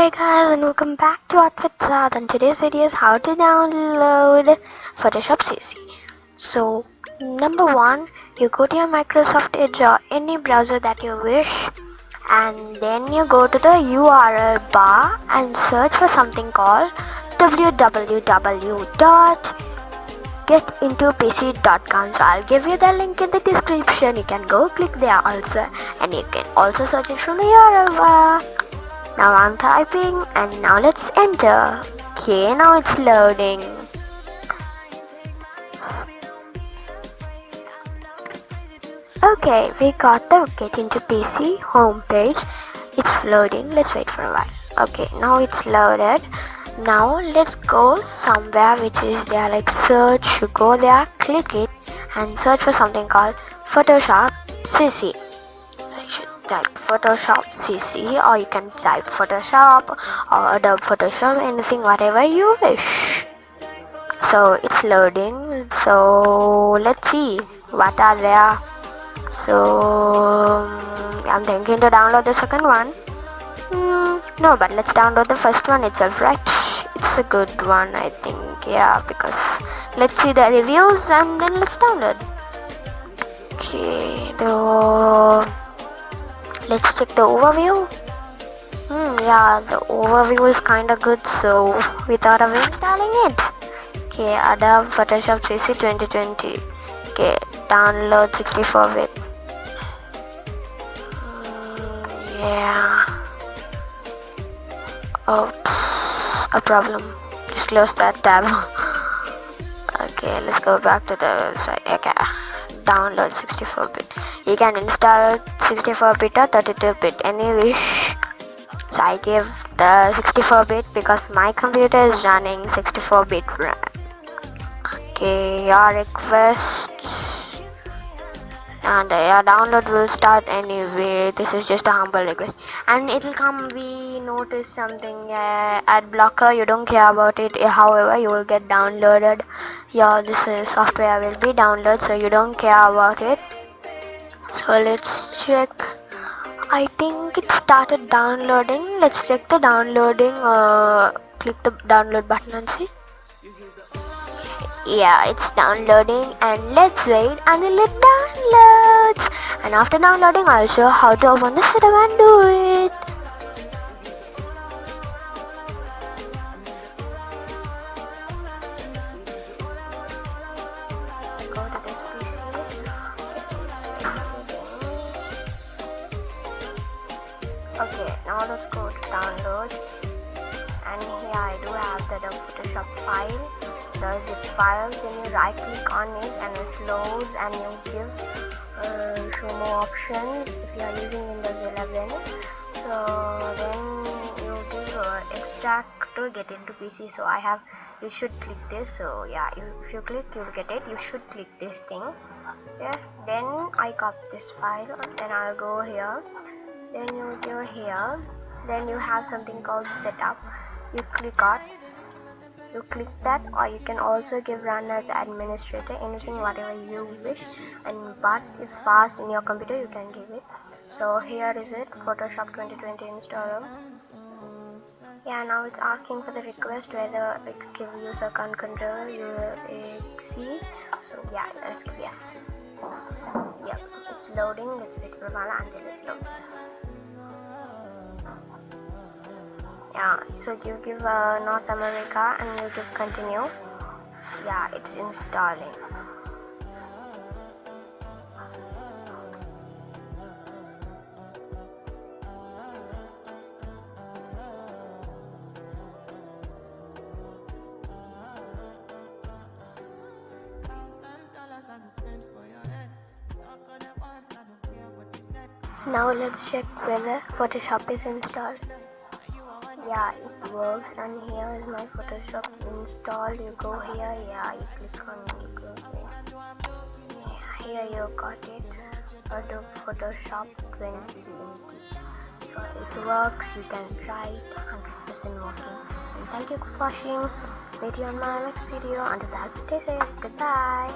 Hey guys, and welcome back to Art with Sahd, and today's video is how to download Photoshop CC. So number one, you go to your Microsoft Edge or any browser that you wish, and then you go to the URL bar and search for something called www.getintopc.com. So I'll give you the link in the description. You can go click there also, and you can also search it from the URL bar. Now I'm typing and now let's enter. Okay, now it's loading. Okay, we got the Get Into PC homepage. It's loading. Let's wait for a while. Okay, now it's loaded. Now let's go somewhere which is there, like search. You go there, click it, and search for something called Photoshop CC. So you should type Photoshop CC, or you can type Photoshop or Adobe Photoshop, anything, whatever you wish. So it's loading. So let's see what are there. So I'm thinking to download the second one. No, but let's download the first one itself, right? It's a good one, I think. Yeah, because let's see the reviews and then let's download. Okay, let's check the overview. Yeah, the overview is kinda good, so we thought of installing it. Okay, Adobe Photoshop CC 2020. Okay, download 64-bit. Yeah. Oops, a problem. Just close that tab. Okay, let's go back to the website. Okay, download 64-bit. You can install 64-bit or 32-bit, any wish. So I give the 64-bit because my computer is running 64-bit RAM. Okay, your request and your download will start anyway. This is just a humble request, and it will come. We notice something, ad blocker. You don't care about it. However, you will get downloaded. This is software will be downloaded, so you don't care about it. So let's check. I think it started downloading. Let's check the downloading. Click the download button and see. Yeah, it's downloading, and let's wait until it downloads. And after downloading, I'll show how to open the setup and do it. Go to this PC. Okay, now let's go to downloads, and here I do have the Photoshop file, the zip file. Then you right click on it and it loads, and you give show more options if you are using Windows 11. So then you give extract to get into PC. So you should click this. So yeah, if you click, you'll get it. You should click this thing. Yeah, then I copy this file, then I'll go here. Then you go here, then you have something called setup. You click that, or you can also give run as administrator, anything whatever you wish, and but is fast in your computer you can give it. So here is it, Photoshop 2020 installer. Yeah, now it's asking for the request whether it give user account control see. So yeah, let's give yes. Yep, it's loading. Let's wait for a while until it loads. Yeah, so you give North America and you give continue. Yeah, it's installing. Now let's check whether Photoshop is installed. Yeah, it works, and here is my Photoshop installed. You go here, yeah, you click on it, you go here. Yeah, here you got it, Adobe Photoshop 2020. So if it works, you can try it, 100% working. And thank you for watching. Meet you on my next video. Until that, stay safe. Goodbye.